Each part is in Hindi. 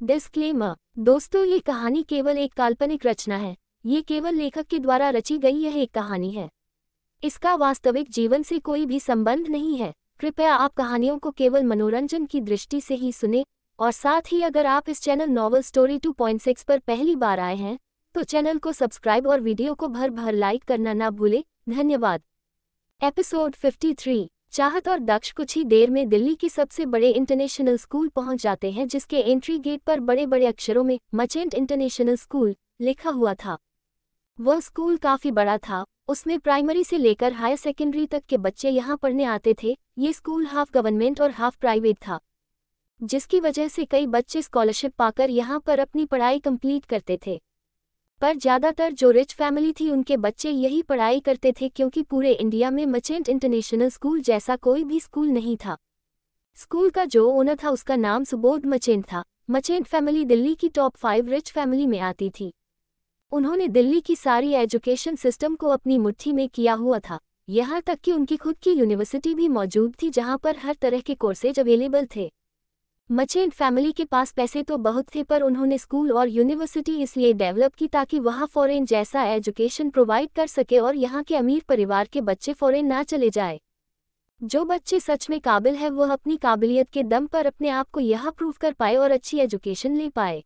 डिस्क्लेमर। दोस्तों, ये कहानी केवल एक काल्पनिक रचना है। ये केवल लेखक के द्वारा रची गई यह एक कहानी है। इसका वास्तविक जीवन से कोई भी संबंध नहीं है। कृपया आप कहानियों को केवल मनोरंजन की दृष्टि से ही सुने, और साथ ही अगर आप इस चैनल नॉवल स्टोरी 2.6 पर पहली बार आए हैं तो चैनल को सब्सक्राइब और वीडियो को भर भर लाइक करना ना भूलें। धन्यवाद। एपिसोड 53। चाहत और दक्ष कुछ ही देर में दिल्ली की सबसे बड़े इंटरनेशनल स्कूल पहुंच जाते हैं, जिसके एंट्री गेट पर बड़े बड़े अक्षरों में मर्चेंट इंटरनेशनल स्कूल लिखा हुआ था। वह स्कूल काफी बड़ा था। उसमें प्राइमरी से लेकर हायर सेकेंडरी तक के बच्चे यहाँ पढ़ने आते थे। ये स्कूल हाफ गवर्नमेंट और हाफ प्राइवेट था, जिसकी वजह से कई बच्चे स्कॉलरशिप पाकर यहाँ पर अपनी पढ़ाई कंप्लीट करते थे। पर ज़्यादातर जो रिच फैमिली थी उनके बच्चे यही पढ़ाई करते थे, क्योंकि पूरे इंडिया में मर्चेंट इंटरनेशनल स्कूल जैसा कोई भी स्कूल नहीं था। स्कूल का जो ओनर था उसका नाम सुबोध मर्चेंट था। मर्चेंट फैमिली दिल्ली की टॉप 5 रिच फैमिली में आती थी। उन्होंने दिल्ली की सारी एजुकेशन सिस्टम को अपनी मुट्ठी में किया हुआ था। यहाँ तक कि उनकी खुद की यूनिवर्सिटी भी मौजूद थी, जहाँ पर हर तरह के कोर्सेज अवेलेबल थे। मर्चेंट फैमिली के पास पैसे तो बहुत थे, पर उन्होंने स्कूल और यूनिवर्सिटी इसलिए डेवलप की ताकि वहाँ फॉरेन जैसा एजुकेशन प्रोवाइड कर सके और यहाँ के अमीर परिवार के बच्चे फॉरेन ना चले जाए। जो बच्चे सच में काबिल है वह अपनी काबिलियत के दम पर अपने आप को यहाँ प्रूव कर पाए और अच्छी एजुकेशन ले पाए।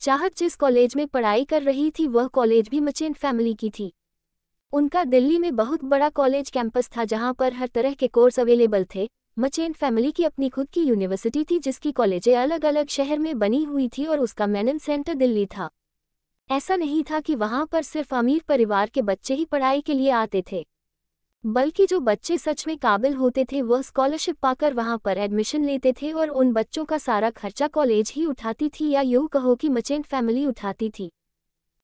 चाहत जिस कॉलेज में पढ़ाई कर रही थी वह कॉलेज भी मर्चेंट फैमिली की थी। उनका दिल्ली में बहुत बड़ा कॉलेज कैंपस था, जहाँ पर हर तरह के कोर्स अवेलेबल थे। मर्चेंट फैमिली की अपनी खुद की यूनिवर्सिटी थी, जिसकी कॉलेजें अलग अलग शहर में बनी हुई थी और उसका मेन सेंटर दिल्ली था। ऐसा नहीं था कि वहां पर सिर्फ अमीर परिवार के बच्चे ही पढ़ाई के लिए आते थे, बल्कि जो बच्चे सच में काबिल होते थे वह स्कॉलरशिप पाकर वहां पर एडमिशन लेते थे, और उन बच्चों का सारा खर्चा कॉलेज ही उठाती थी, या यूँ कहो कि मर्चेंट फैमिली उठाती थी।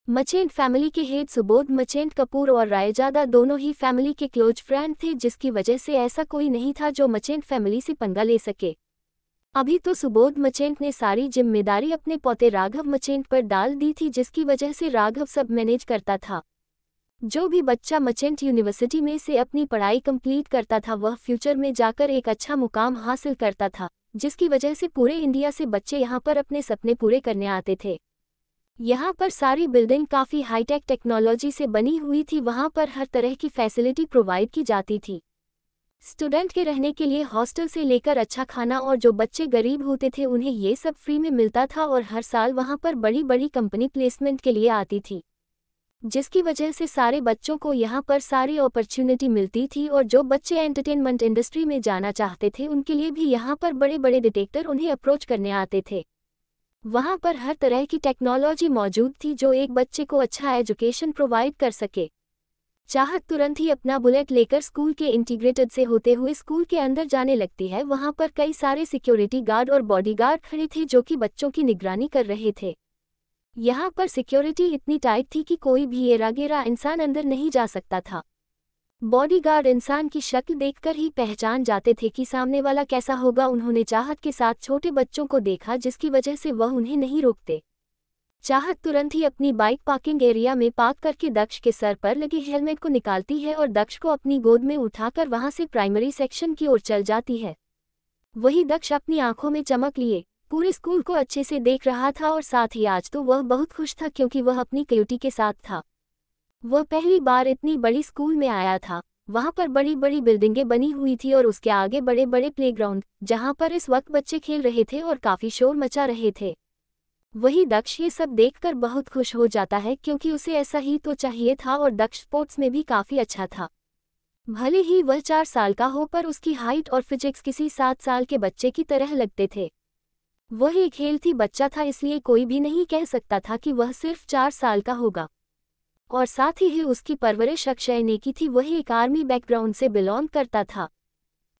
मर्चेंट फैमिली के हेड सुबोध मर्चेंट कपूर और रायजादा दोनों ही फैमिली के क्लोज फ्रेंड थे, जिसकी वजह से ऐसा कोई नहीं था जो मर्चेंट फैमिली से पंगा ले सके। अभी तो सुबोध मर्चेंट ने सारी जिम्मेदारी अपने पोते राघव मर्चेंट पर डाल दी थी, जिसकी वजह से राघव सब मैनेज करता था। जो भी बच्चा मर्चेंट यूनिवर्सिटी में से अपनी पढ़ाई कंप्लीट करता था वह फ्यूचर में जाकर एक अच्छा मुकाम हासिल करता था, जिसकी वजह से पूरे इंडिया से बच्चे यहाँ पर अपने सपने पूरे करने आते थे। यहाँ पर सारी बिल्डिंग काफ़ी हाईटेक टेक्नोलॉजी से बनी हुई थी। वहाँ पर हर तरह की फैसिलिटी प्रोवाइड की जाती थी। स्टूडेंट के रहने के लिए हॉस्टल से लेकर अच्छा खाना, और जो बच्चे गरीब होते थे उन्हें ये सब फ्री में मिलता था, और हर साल वहाँ पर बड़ी बड़ी कंपनी प्लेसमेंट के लिए आती थी, जिसकी वजह से सारे बच्चों को यहाँ पर सारी अपॉर्चुनिटी मिलती थी। और जो बच्चे एंटरटेनमेंट इंडस्ट्री में जाना चाहते थे उनके लिए भी यहाँ पर बड़े बड़े डिटेक्टर उन्हें अप्रोच करने आते थे। वहाँ पर हर तरह की टेक्नोलॉजी मौजूद थी जो एक बच्चे को अच्छा एजुकेशन प्रोवाइड कर सके। चाहत तुरंत ही अपना बुलेट लेकर स्कूल के इंटीग्रेटेड से होते हुए स्कूल के अंदर जाने लगती है। वहाँ पर कई सारे सिक्योरिटी गार्ड और बॉडीगार्ड खड़े थे जो कि बच्चों की निगरानी कर रहे थे। यहाँ पर सिक्योरिटी इतनी टाइट थी कि कोई भी एरागेरा इंसान अंदर नहीं जा सकता था। बॉडीगार्ड इंसान की शक्ल देखकर ही पहचान जाते थे कि सामने वाला कैसा होगा। उन्होंने चाहत के साथ छोटे बच्चों को देखा, जिसकी वजह से वह उन्हें नहीं रोकते। चाहत तुरंत ही अपनी बाइक पार्किंग एरिया में पार्क करके दक्ष के सर पर लगे हेलमेट को निकालती है और दक्ष को अपनी गोद में उठाकर वहां से प्राइमरी सेक्शन की ओर चल जाती है। वही दक्ष अपनी आंखों में चमक लिए पूरे स्कूल को अच्छे से देख रहा था, और साथ ही आज तो वह बहुत खुश था क्योंकि वह अपनी क्यूटी के साथ था। वह पहली बार इतनी बड़ी स्कूल में आया था। वहाँ पर बड़ी बड़ी बिल्डिंगें बनी हुई थी और उसके आगे बड़े बड़े प्लेग्राउंड, जहाँ पर इस वक्त बच्चे खेल रहे थे और काफ़ी शोर मचा रहे थे। वही दक्ष ये सब देखकर बहुत खुश हो जाता है, क्योंकि उसे ऐसा ही तो चाहिए था, और दक्ष स्पोर्ट्स में भी काफ़ी अच्छा था। भले ही वह 4 साल का हो, पर उसकी हाइट और फिजिक्स किसी 7 साल के बच्चे की तरह लगते थे। वह एक हेल्थी बच्चा था, इसलिए कोई भी नहीं कह सकता था कि वह सिर्फ 4 साल का होगा। और साथ ही उसकी परवरिश अक्षय ने की थी। वह एक आर्मी बैकग्राउंड से बिलोंग करता था,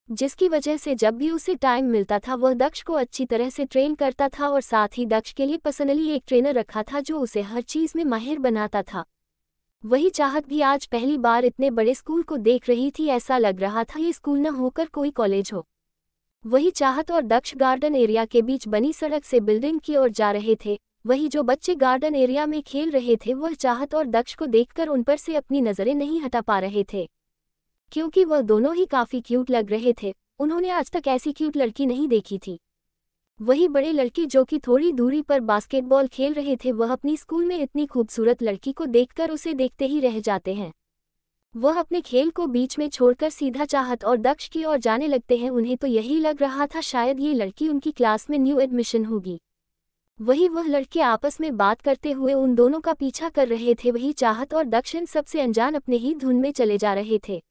जिसकी वजह से जब भी उसे टाइम मिलता था वह दक्ष को अच्छी तरह से ट्रेन करता था, और साथ ही दक्ष के लिए पर्सनली एक ट्रेनर रखा था जो उसे हर चीज़ में माहिर बनाता था। वही चाहत भी आज पहली बार इतने बड़े स्कूल को देख रही थी। ऐसा लग रहा था ये स्कूल न होकर कोई कॉलेज हो। वही चाहत और दक्ष गार्डन एरिया के बीच बनी सड़क से बिल्डिंग की ओर जा रहे थे। वही जो बच्चे गार्डन एरिया में खेल रहे थे वह चाहत और दक्ष को देखकर उन पर से अपनी नज़रें नहीं हटा पा रहे थे, क्योंकि वह दोनों ही काफ़ी क्यूट लग रहे थे। उन्होंने आज तक ऐसी क्यूट लड़की नहीं देखी थी। वही बड़े लड़के जो कि थोड़ी दूरी पर बास्केटबॉल खेल रहे थे, वह अपनी स्कूल में इतनी खूबसूरत लड़की को देखकर उसे देखते ही रह जाते हैं। वह अपने खेल को बीच में छोड़कर सीधा चाहत और दक्ष की ओर जाने लगते हैं। उन्हें तो यही लग रहा था शायद ये लड़की उनकी क्लास में न्यू एडमिशन होगी। वही वह लड़के आपस में बात करते हुए उन दोनों का पीछा कर रहे थे। वही चाहत और दक्ष इन सबसे अनजान अपने ही धुन में चले जा रहे थे।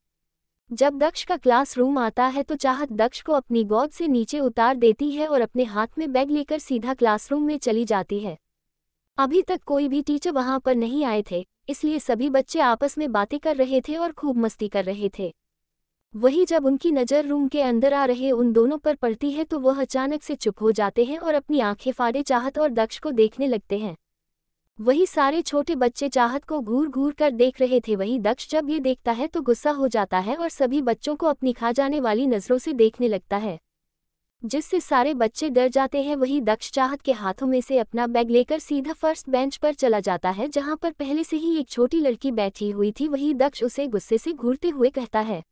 जब दक्ष का क्लासरूम आता है तो चाहत दक्ष को अपनी गोद से नीचे उतार देती है और अपने हाथ में बैग लेकर सीधा क्लासरूम में चली जाती है। अभी तक कोई भी टीचर वहां पर नहीं आए थे, इसलिए सभी बच्चे आपस में बातें कर रहे थे और खूब मस्ती कर रहे थे। वही जब उनकी नज़र रूम के अंदर आ रहे उन दोनों पर पड़ती है तो वह अचानक से चुप हो जाते हैं और अपनी आंखें फाड़े चाहत और दक्ष को देखने लगते हैं। वही सारे छोटे बच्चे चाहत को घूर घूर कर देख रहे थे। वही दक्ष जब ये देखता है तो गुस्सा हो जाता है और सभी बच्चों को अपनी खा जाने वाली नज़रों से देखने लगता है, जिससे सारे बच्चे डर जाते हैं। वही दक्ष चाहत के हाथों में से अपना बैग लेकर सीधा फर्स्ट बेंच पर चला जाता है, जहां पर पहले से ही एक छोटी लड़की बैठी हुई थी। वही दक्ष उसे गुस्से से घूरते हुए कहता है,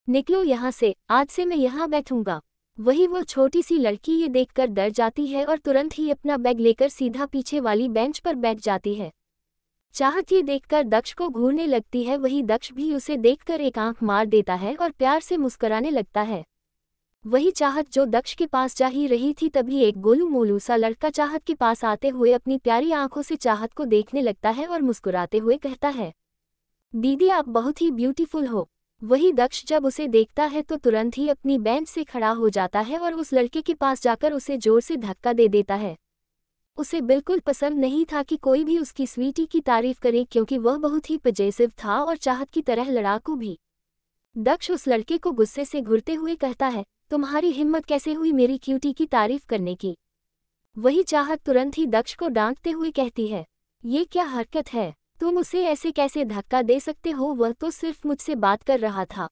निकलो यहाँ से, आज से मैं यहाँ बैठूंगा। वही वो छोटी सी लड़की ये देखकर डर जाती है और तुरंत ही अपना बैग लेकर सीधा पीछे वाली बेंच पर बैठ जाती है। चाहत ये देखकर दक्ष को घूरने लगती है। वही दक्ष भी उसे देखकर एक आंख मार देता है और प्यार से मुस्कुराने लगता है। वही चाहत जो दक्ष के पास जा ही रही थी, तभी एक गोलू मोलू सा लड़का चाहत के पास आते हुए अपनी प्यारी आंखों से चाहत को देखने लगता है और मुस्कुराते हुए कहता है, दीदी आप बहुत ही ब्यूटीफुल हो। वही दक्ष जब उसे देखता है तो तुरंत ही अपनी बेंच से खड़ा हो जाता है और उस लड़के के पास जाकर उसे जोर से धक्का दे देता है। उसे बिल्कुल पसंद नहीं था कि कोई भी उसकी स्वीटी की तारीफ करे, क्योंकि वह बहुत ही पजेसिव था और चाहत की तरह लड़ाकू भी। दक्ष उस लड़के को गुस्से से घूरते हुए कहता है, तुम्हारी हिम्मत कैसे हुई मेरी क्यूटी की तारीफ करने की। वही चाहत तुरंत ही दक्ष को डांटते हुए कहती है, ये क्या हरकत है, तुम उसे ऐसे कैसे धक्का दे सकते हो, वह तो सिर्फ मुझसे बात कर रहा था।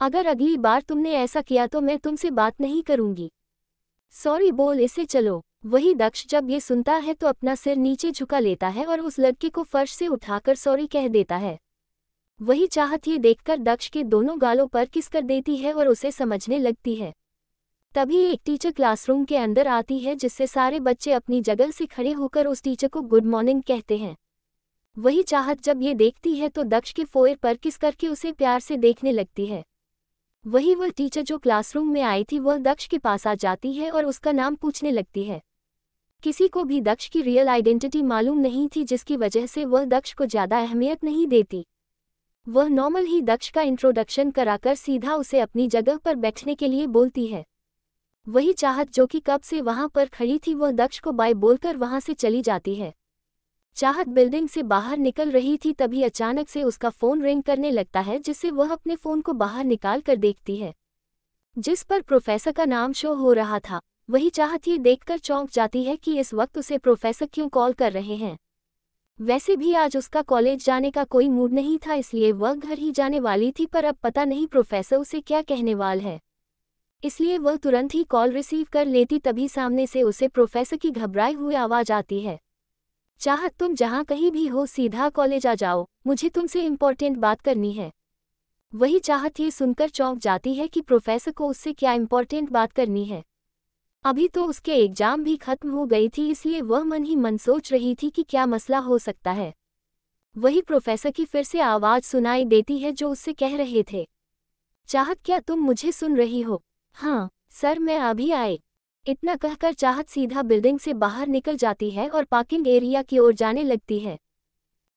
अगर अगली बार तुमने ऐसा किया तो मैं तुमसे बात नहीं करूंगी। सॉरी बोल इसे चलो। वही दक्ष जब ये सुनता है तो अपना सिर नीचे झुका लेता है और उस लड़के को फर्श से उठाकर सॉरी कह देता है। वही चाहत ये देखकर दक्ष के दोनों गालों पर किस कर देती है और उसे समझने लगती है। तभी एक टीचर क्लासरूम के अंदर आती है, जिससे सारे बच्चे अपनी जगह से खड़े होकर उस टीचर को गुड मॉर्निंग कहते हैं। वही चाहत जब ये देखती है तो दक्ष के फोर पर किस करके उसे प्यार से देखने लगती है। वही वह टीचर जो क्लासरूम में आई थी वह दक्ष के पास आ जाती है और उसका नाम पूछने लगती है। किसी को भी दक्ष की रियल आइडेंटिटी मालूम नहीं थी, जिसकी वजह से वह दक्ष को ज़्यादा अहमियत नहीं देती। वह नॉर्मल ही दक्ष का इंट्रोडक्शन कराकर सीधा उसे अपनी जगह पर बैठने के लिए बोलती है। वही चाहत जो कि कब से वहां पर खड़ी थी वह दक्ष को बाय बोलकर वहां से चली जाती है। चाहत बिल्डिंग से बाहर निकल रही थी, तभी अचानक से उसका फ़ोन रिंग करने लगता है, जिससे वह अपने फ़ोन को बाहर निकाल कर देखती है, जिस पर प्रोफेसर का नाम शो हो रहा था। वही चाहत ये देखकर चौंक जाती है कि इस वक्त उसे प्रोफेसर क्यों कॉल कर रहे हैं। वैसे भी आज उसका कॉलेज जाने का कोई मूड नहीं था, इसलिए वह घर ही जाने वाली थी, पर अब पता नहीं प्रोफेसर उसे क्या कहने वाला है, इसलिए वह तुरंत ही कॉल रिसीव कर लेती। तभी सामने से उसे प्रोफेसर की घबराई हुई आवाज़ आती है, चाहत तुम जहाँ कहीं भी हो सीधा कॉलेज आ जाओ, मुझे तुमसे इम्पोर्टेंट बात करनी है। वही चाहत ये सुनकर चौंक जाती है कि प्रोफेसर को उससे क्या इम्पोर्टेंट बात करनी है। अभी तो उसके एग्जाम भी खत्म हो गई थी, इसलिए वह मन ही मन सोच रही थी कि क्या मसला हो सकता है। वही प्रोफेसर की फिर से आवाज़ सुनाई देती है जो उससे कह रहे थे, चाहत क्या तुम मुझे सुन रही हो। हाँ सर मैं अभी आए। इतना कहकर चाहत सीधा बिल्डिंग से बाहर निकल जाती है और पार्किंग एरिया की ओर जाने लगती है।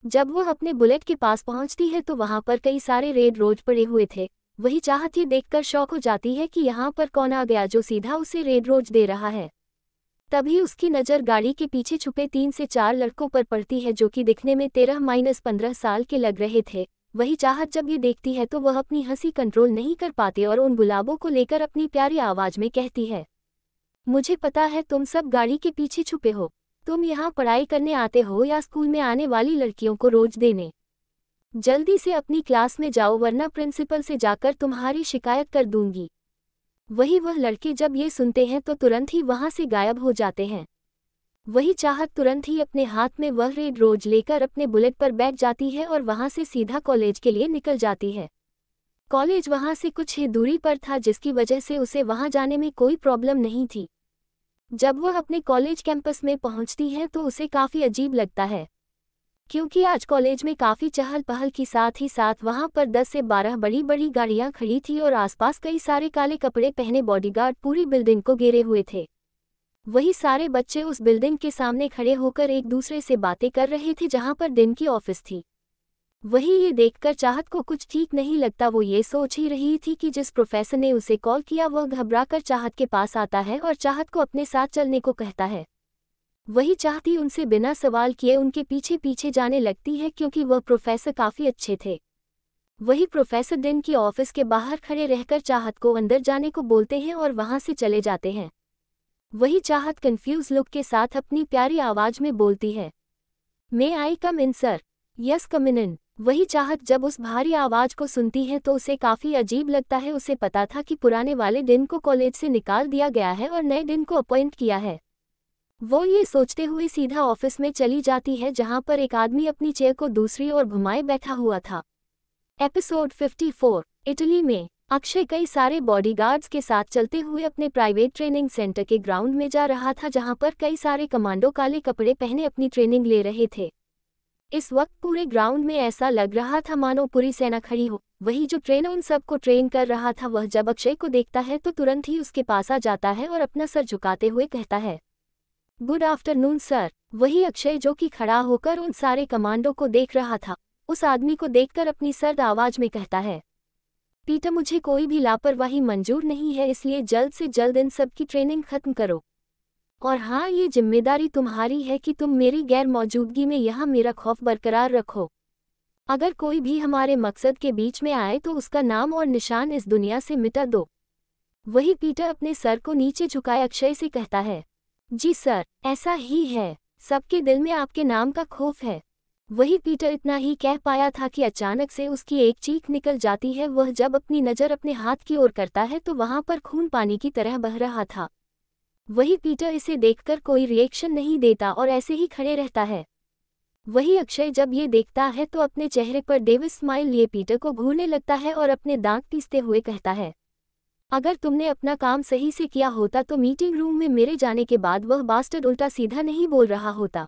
जब वह अपने बुलेट के पास पहुंचती है तो वहां पर कई सारे रेड रोज पड़े हुए थे। वही चाहत ये देखकर शॉक हो जाती है कि यहाँ पर कौन आ गया जो सीधा उसे रेड रोज दे रहा है। तभी उसकी नज़र गाड़ी के पीछे छुपे 3 से 4 लड़कों पर पड़ती है, जो कि दिखने में 13-15 साल के लग रहे थे। वही चाहत जब ये देखती है तो वह अपनी हंसी कंट्रोल नहीं कर पाती और उन गुलाबों को लेकर अपनी प्यारी आवाज़ में कहती है, मुझे पता है तुम सब गाड़ी के पीछे छुपे हो। तुम यहाँ पढ़ाई करने आते हो या स्कूल में आने वाली लड़कियों को रोज देने? जल्दी से अपनी क्लास में जाओ, वरना प्रिंसिपल से जाकर तुम्हारी शिकायत कर दूंगी। वही वह लड़के जब ये सुनते हैं तो तुरंत ही वहाँ से गायब हो जाते हैं। वही चाहत तुरंत ही अपने हाथ में वह रेड रोज लेकर अपने बुलेट पर बैठ जाती है और वहाँ से सीधा कॉलेज के लिए निकल जाती है। कॉलेज वहाँ से कुछ ही दूरी पर था, जिसकी वजह से उसे वहाँ जाने में कोई प्रॉब्लम नहीं थी। जब वह अपने कॉलेज कैंपस में पहुंचती है तो उसे काफ़ी अजीब लगता है, क्योंकि आज कॉलेज में काफ़ी चहल पहल की साथ ही साथ वहां पर 10 से 12 बड़ी बड़ी गाड़ियां खड़ी थी और आसपास कई सारे काले कपड़े पहने बॉडीगार्ड पूरी बिल्डिंग को घेरे हुए थे। वही सारे बच्चे उस बिल्डिंग के सामने खड़े होकर एक दूसरे से बातें कर रहे थे जहां पर दिन की ऑफिस थी। वही ये देखकर चाहत को कुछ ठीक नहीं लगता। वो ये सोच ही रही थी कि जिस प्रोफेसर ने उसे कॉल किया वह घबराकर चाहत के पास आता है और चाहत को अपने साथ चलने को कहता है। वही चाहती उनसे बिना सवाल किए उनके पीछे पीछे जाने लगती है क्योंकि वह प्रोफेसर काफ़ी अच्छे थे। वही प्रोफेसर दिन की ऑफिस के बाहर खड़े रहकर चाहत को अंदर जाने को बोलते हैं और वहां से चले जाते हैं। वही चाहत कंफ्यूज लुक के साथ अपनी प्यारी आवाज में बोलती है, मे आई कम इन सर? यस कम इन। वही चाहत जब उस भारी आवाज को सुनती है तो उसे काफी अजीब लगता है। उसे पता था कि पुराने वाले दिन को कॉलेज से निकाल दिया गया है और नए दिन को अपॉइंट किया है। वो ये सोचते हुए सीधा ऑफिस में चली जाती है जहां पर एक आदमी अपनी चेयर को दूसरी ओर घुमाए बैठा हुआ था। एपिसोड 54। इटली में अक्षय कई सारे बॉडीगार्ड्स के साथ चलते हुए अपने प्राइवेट ट्रेनिंग सेंटर के ग्राउंड में जा रहा था जहां पर कई सारे कमांडो काले कपड़े पहने अपनी ट्रेनिंग ले रहे थे। इस वक्त पूरे ग्राउंड में ऐसा लग रहा था मानो पूरी सेना खड़ी हो। वही जो ट्रेनर उन सबको ट्रेन कर रहा था वह जब अक्षय को देखता है तो तुरंत ही उसके पास आ जाता है और अपना सर झुकाते हुए कहता है, गुड आफ्टरनून सर। वही अक्षय जो कि खड़ा होकर उन सारे कमांडो को देख रहा था उस आदमी को देखकर अपनी सर्द आवाज में कहता है, पीटर मुझे कोई भी लापरवाही मंजूर नहीं है, इसलिए जल्द से जल्द इन सब की ट्रेनिंग खत्म करो। और हाँ, ये जिम्मेदारी तुम्हारी है कि तुम मेरी गैर मौजूदगी में यहाँ मेरा खौफ बरकरार रखो। अगर कोई भी हमारे मकसद के बीच में आए तो उसका नाम और निशान इस दुनिया से मिटा दो। वही पीटर अपने सर को नीचे झुकाए अक्षय से कहता है, जी सर, ऐसा ही है, सबके दिल में आपके नाम का खौफ है। वही पीटर इतना ही कह पाया था कि अचानक से उसकी एक चीख निकल जाती है। वह जब अपनी नज़र अपने हाथ की ओर करता है तो वहां पर खून पानी की तरह बह रहा था। वही पीटर इसे देखकर कोई रिएक्शन नहीं देता और ऐसे ही खड़े रहता है। वही अक्षय जब ये देखता है तो अपने चेहरे पर डेविस स्माइल लिए पीटर को घूरने लगता है और अपने दांत पीसते हुए कहता है, अगर तुमने अपना काम सही से किया होता तो मीटिंग रूम में मेरे जाने के बाद वह बास्टर्ड उल्टा सीधा नहीं बोल रहा होता।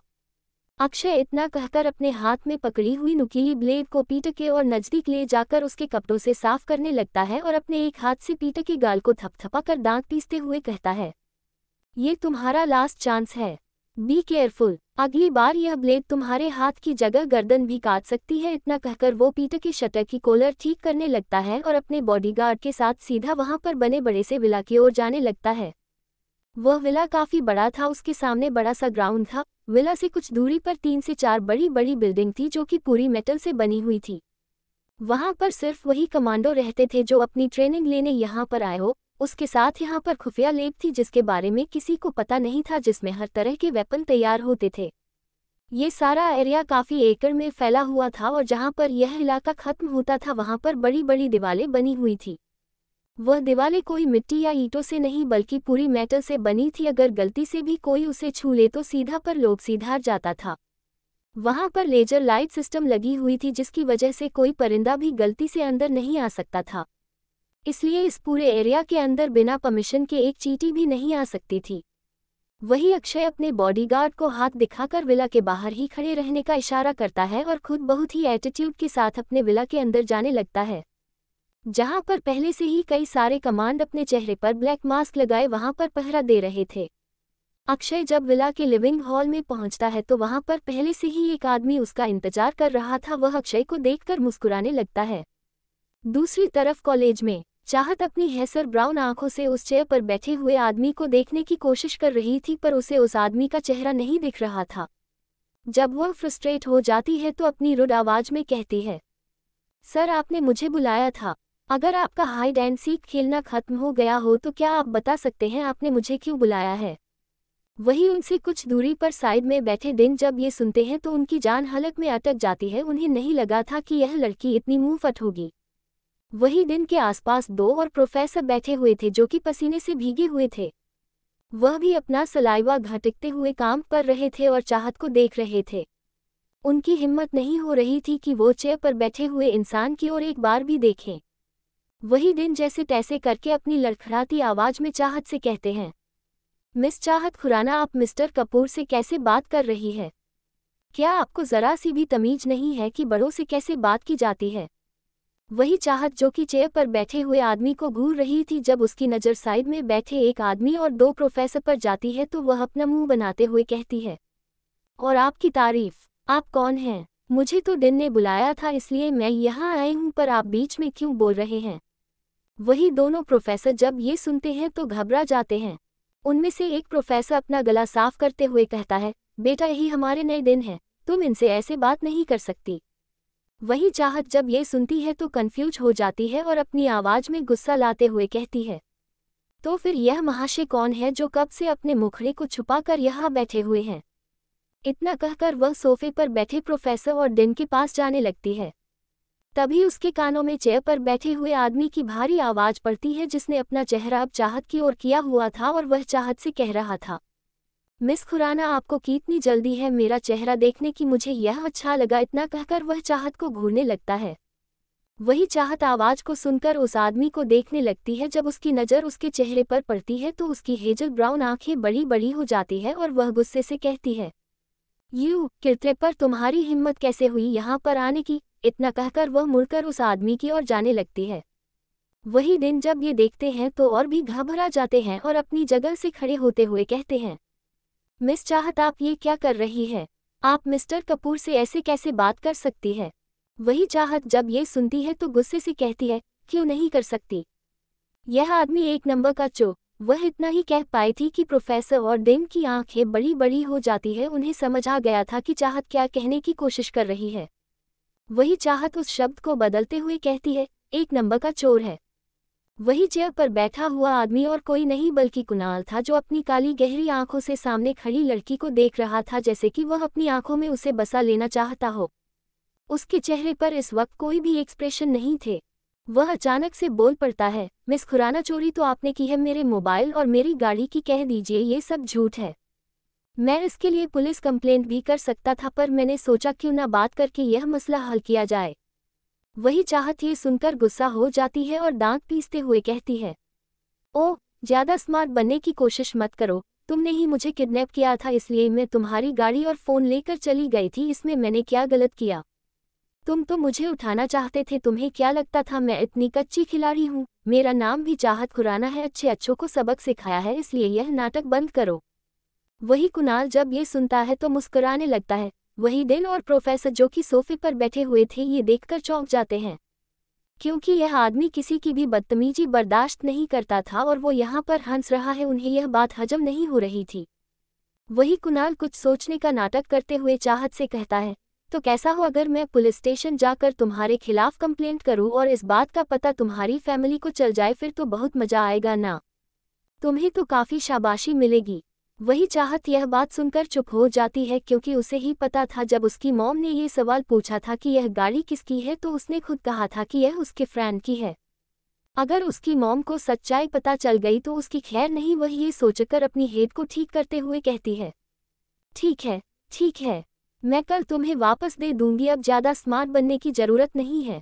अक्षय इतना कहकर अपने हाथ में पकड़ी हुई नुकीली ब्लेड को पीटर के और नजदीक ले जाकर उसके कपड़ों से साफ करने लगता है और अपने एक हाथ से पीटर के गाल को थपथपा कर दांत पीसते हुए कहता है, ये तुम्हारा लास्ट चांस है, बी केयरफुल, अगली बार यह ब्लेड तुम्हारे हाथ की जगह गर्दन भी काट सकती है। इतना कहकर वो पीटर के शटर की कॉलर ठीक करने लगता है और अपने बॉडीगार्ड के साथ सीधा वहां पर बने बड़े से विला की ओर जाने लगता है। वह विला काफी बड़ा था, उसके सामने बड़ा सा ग्राउंड था। विला से कुछ दूरी पर 3 से 4 बड़ी बड़ी बिल्डिंग थी जो कि पूरी मेटल से बनी हुई थी। वहां पर सिर्फ वही कमांडो रहते थे जो अपनी ट्रेनिंग लेने यहाँ पर आए हो। उसके साथ यहाँ पर खुफिया लैब थी जिसके बारे में किसी को पता नहीं था, जिसमें हर तरह के वेपन तैयार होते थे। ये सारा एरिया काफी एकड़ में फैला हुआ था और जहाँ पर यह इलाका खत्म होता था वहाँ पर बड़ी बड़ी दीवारें बनी हुई थी। वह दीवारें कोई मिट्टी या ईंटों से नहीं बल्कि पूरी मेटल से बनी थी। अगर गलती से भी कोई उसे छू ले तो सीधा पर लोग सीधा जाता था। वहां पर लेजर लाइट सिस्टम लगी हुई थी जिसकी वजह से कोई परिंदा भी गलती से अंदर नहीं आ सकता था। इसलिए इस पूरे एरिया के अंदर बिना परमिशन के एक चींटी भी नहीं आ सकती थी। वही अक्षय अपने बॉडीगार्ड को हाथ दिखाकर विला के बाहर ही खड़े रहने का इशारा करता है और खुद बहुत ही एटीट्यूड के साथ अपने विला के अंदर जाने लगता है, जहां पर पहले से ही कई सारे कमांड अपने चेहरे पर ब्लैक मास्क लगाए वहां पर पहरा दे रहे थे। अक्षय जब विला के लिविंग हॉल में पहुंचता है तो वहां पर पहले से ही एक आदमी उसका इंतजार कर रहा था। वह अक्षय को देखकर मुस्कुराने लगता है। दूसरी तरफ कॉलेज में चाहत अपनी हैसर ब्राउन आंखों से उस चेयर पर बैठे हुए आदमी को देखने की कोशिश कर रही थी, पर उसे उस आदमी का चेहरा नहीं दिख रहा था। जब वह फ्रस्ट्रेट हो जाती है तो अपनी रुड आवाज में कहती है, सर आपने मुझे बुलाया था। अगर आपका हाइड एंड सीक खेलना खत्म हो गया हो तो क्या आप बता सकते हैं आपने मुझे क्यों बुलाया है? वही उनसे कुछ दूरी पर साइड में बैठे दिन जब ये सुनते हैं तो उनकी जान हलक में अटक जाती है। उन्हें नहीं लगा था कि यह लड़की इतनी मुंहफट होगी। वही दिन के आसपास 2 और प्रोफेसर बैठे हुए थे जो कि पसीने से भीगे हुए थे। वह भी अपना सलाइवा घटकते हुए काम कर रहे थे और चाहत को देख रहे थे। उनकी हिम्मत नहीं हो रही थी कि वो चेयर पर बैठे हुए इंसान की ओर एक बार भी देखें। वही दिन जैसे तैसे करके अपनी लड़खड़ाती आवाज में चाहत से कहते हैं, मिस चाहत खुराना, आप मिस्टर कपूर से कैसे बात कर रही है? क्या आपको ज़रा सी भी तमीज नहीं है कि बड़ों से कैसे बात की जाती है? वही चाहत जो कि चेयर पर बैठे हुए आदमी को घूर रही थी, जब उसकी नज़र साइड में बैठे एक आदमी और दो प्रोफेसर पर जाती है तो वह अपना मुंह बनाते हुए कहती है, और आपकी तारीफ, आप कौन हैं? मुझे तो डिन ने बुलाया था इसलिए मैं यहाँ आई हूँ, पर आप बीच में क्यों बोल रहे हैं? वही दोनों प्रोफेसर जब ये सुनते हैं तो घबरा जाते हैं। उनमें से एक प्रोफेसर अपना गला साफ करते हुए कहता है, बेटा यही हमारे नए दिन हैं, तुम इनसे ऐसे बात नहीं कर सकती। वही चाहत जब ये सुनती है तो कंफ्यूज हो जाती है और अपनी आवाज़ में गुस्सा लाते हुए कहती है, तो फिर यह महाशय कौन है जो कब से अपने मुखड़े को छुपाकर यहाँ बैठे हुए हैं? इतना कहकर वह सोफे पर बैठे प्रोफेसर और डिन के पास जाने लगती है। तभी उसके कानों में चेयर पर बैठे हुए आदमी की भारी आवाज़ पड़ती है, जिसने अपना चेहरा अब चाहत की ओर किया हुआ था और वह चाहत से कह रहा था, मिस खुराना, आपको कितनी जल्दी है मेरा चेहरा देखने की? मुझे यह अच्छा लगा। इतना कहकर वह चाहत को घूरने लगता है। वही चाहत आवाज़ को सुनकर उस आदमी को देखने लगती है। जब उसकी नज़र उसके चेहरे पर पड़ती है तो उसकी हेजल ब्राउन आंखें बड़ी बड़ी हो जाती है और वह गुस्से से कहती है, यू किरते पर तुम्हारी हिम्मत कैसे हुई यहाँ पर आने की? इतना कहकर वह मुड़कर उस आदमी की ओर जाने लगती है। वही दिन जब ये देखते हैं तो और भी घबरा जाते हैं और अपनी जगह से खड़े होते हुए कहते हैं, मिस चाहत, आप ये क्या कर रही है? आप मिस्टर कपूर से ऐसे कैसे बात कर सकती है? वही चाहत जब ये सुनती है तो गुस्से से कहती है, क्यों नहीं कर सकती? यह आदमी एक नंबर का चो। वह इतना ही कह पाई थी कि प्रोफेसर और डिन की आंखें बड़ी बड़ी हो जाती है। उन्हें समझ आ गया था कि चाहत क्या कहने की कोशिश कर रही है। वही चाहत उस शब्द को बदलते हुए कहती है, एक नंबर का चोर है। वही चेयर पर बैठा हुआ आदमी और कोई नहीं बल्कि कुणाल था, जो अपनी काली गहरी आंखों से सामने खड़ी लड़की को देख रहा था, जैसे कि वह अपनी आंखों में उसे बसा लेना चाहता हो। उसके चेहरे पर इस वक्त कोई भी एक्सप्रेशन नहीं थे। वह अचानक से बोल पड़ता है, मिस खुराना, चोरी तो आपने की है मेरे मोबाइल और मेरी गाड़ी की। कह दीजिए ये सब झूठ है। मैं इसके लिए पुलिस कंप्लेंट भी कर सकता था, पर मैंने सोचा क्यों ना बात करके यह मसला हल किया जाए। वही चाहत ये सुनकर गुस्सा हो जाती है और दांत पीसते हुए कहती है, ओह, ज़्यादा स्मार्ट बनने की कोशिश मत करो। तुमने ही मुझे किडनैप किया था, इसलिए मैं तुम्हारी गाड़ी और फ़ोन लेकर चली गई थी। इसमें मैंने क्या गलत किया? तुम तो मुझे उठाना चाहते थे। तुम्हें क्या लगता था मैं इतनी कच्ची खिलाड़ी हूँ? मेरा नाम भी चाहत खुराना है। अच्छे अच्छों को सबक सिखाया है, इसलिए यह नाटक बंद करो। वही कुणाल जब ये सुनता है तो मुस्कुराने लगता है। वही डिन और प्रोफेसर जो कि सोफे पर बैठे हुए थे ये देखकर चौंक जाते हैं, क्योंकि यह आदमी किसी की भी बदतमीजी बर्दाश्त नहीं करता था और वो यहाँ पर हंस रहा है। उन्हें यह बात हजम नहीं हो रही थी। वही कुणाल कुछ सोचने का नाटक करते हुए चाहत से कहता है, तो कैसा हो अगर मैं पुलिस स्टेशन जाकर तुम्हारे खिलाफ कंप्लेंट करूं और इस बात का पता तुम्हारी फैमिली को चल जाए? फिर तो बहुत मजा आएगा ना? तुम्हें तो काफ़ी शाबाशी मिलेगी। वही चाहत यह बात सुनकर चुप हो जाती है, क्योंकि उसे ही पता था जब उसकी मॉम ने ये सवाल पूछा था कि यह गाड़ी किसकी है तो उसने खुद कहा था कि यह उसके फ्रेंड की है। अगर उसकी मॉम को सच्चाई पता चल गई तो उसकी खैर नहीं। वह ये सोचकर अपनी हेड को ठीक करते हुए कहती है, ठीक है, ठीक है, मैं कल तुम्हें वापस दे दूंगी। अब ज़्यादा स्मार्ट बनने की ज़रूरत नहीं है।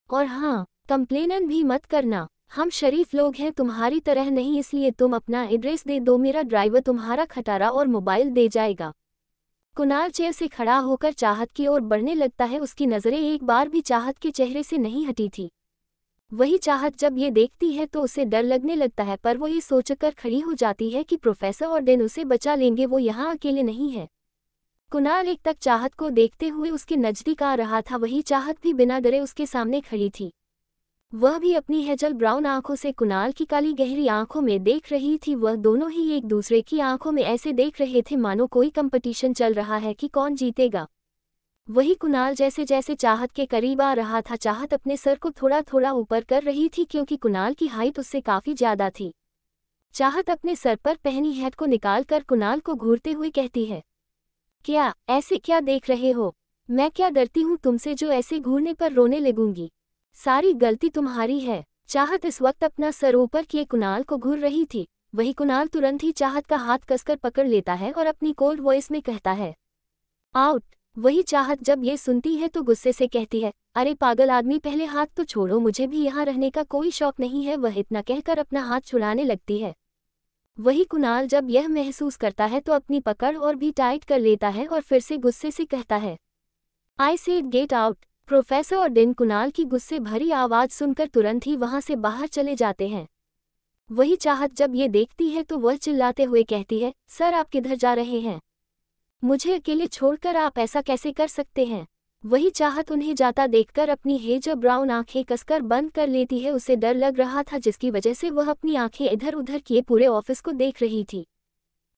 और हाँ, कंप्लेन भी मत करना। हम शरीफ लोग हैं, तुम्हारी तरह नहीं, इसलिए तुम अपना एड्रेस दे दो, मेरा ड्राइवर तुम्हारा खटारा और मोबाइल दे जाएगा। कुणाल चेयर से खड़ा होकर चाहत की ओर बढ़ने लगता है। उसकी नज़रें एक बार भी चाहत के चेहरे से नहीं हटी थी। वही चाहत जब ये देखती है तो उसे डर लगने लगता है, पर वो ये सोचकर खड़ी हो जाती है कि प्रोफेसर और डिन उसे बचा लेंगे, वो यहाँ अकेले नहीं है। कुणाल एक तक चाहत को देखते हुए उसके नज़दीक आ रहा था। वही चाहत भी बिना डरे उसके सामने खड़ी थी। वह भी अपनी हेजल ब्राउन आंखों से कुणाल की काली गहरी आंखों में देख रही थी। वह दोनों ही एक दूसरे की आंखों में ऐसे देख रहे थे मानो कोई कंपटीशन चल रहा है कि कौन जीतेगा। वही कुणाल जैसे जैसे चाहत के करीब आ रहा था, चाहत अपने सर को थोड़ा थोड़ा ऊपर कर रही थी, क्योंकि कुणाल की हाइट उससे काफ़ी ज़्यादा थी। चाहत अपने सर पर पहनी हैट को निकालकर कुणाल को घूरते हुए कहती है, क्या ऐसे क्या देख रहे हो? मैं क्या डरती हूँ तुमसे जो ऐसे घूरने पर रोने लगूंगी? सारी गलती तुम्हारी है। चाहत इस वक्त अपना सर ऊपर किए कुणाल को घूर रही थी। वही कुणाल तुरंत ही चाहत का हाथ कसकर पकड़ लेता है और अपनी कोल्ड वॉइस में कहता है, आउट। वही चाहत जब ये सुनती है तो गुस्से से कहती है, अरे पागल आदमी, पहले हाथ तो छोड़ो, मुझे भी यहाँ रहने का कोई शौक नहीं है। वह इतना कहकर अपना हाथ छुड़ाने लगती है। वही कुणाल जब यह महसूस करता है तो अपनी पकड़ और भी टाइट कर लेता है और फिर से गुस्से से कहता है, I said get out. Professor और डिन कुणाल की गुस्से भरी आवाज़ सुनकर तुरंत ही वहां से बाहर चले जाते हैं। वही चाहत जब ये देखती है तो वह चिल्लाते हुए कहती है, सर आप किधर जा रहे हैं? मुझे अकेले छोड़कर आप ऐसा कैसे कर सकते हैं? वही चाहत उन्हें जाता देखकर अपनी हेजर ब्राउन आंखें कसकर बंद कर लेती है। उसे डर लग रहा था जिसकी वजह से वह अपनी आंखें इधर उधर किए पूरे ऑफिस को देख रही थी।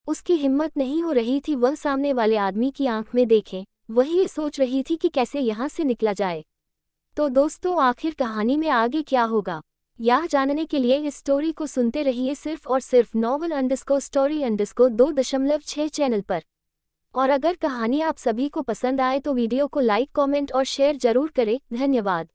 उसकी हिम्मत नहीं हो रही थी वह सामने वाले आदमी की आंख में देखे। वही सोच रही थी कि कैसे यहाँ से निकला जाए। तो दोस्तों आखिर कहानी में आगे क्या होगा, यह जानने के लिए इस स्टोरी को सुनते रहिए सिर्फ और सिर्फ novel_story_2.6 चैनल पर। और अगर कहानी आप सभी को पसंद आए तो वीडियो को लाइक, कमेंट और शेयर जरूर करें। धन्यवाद।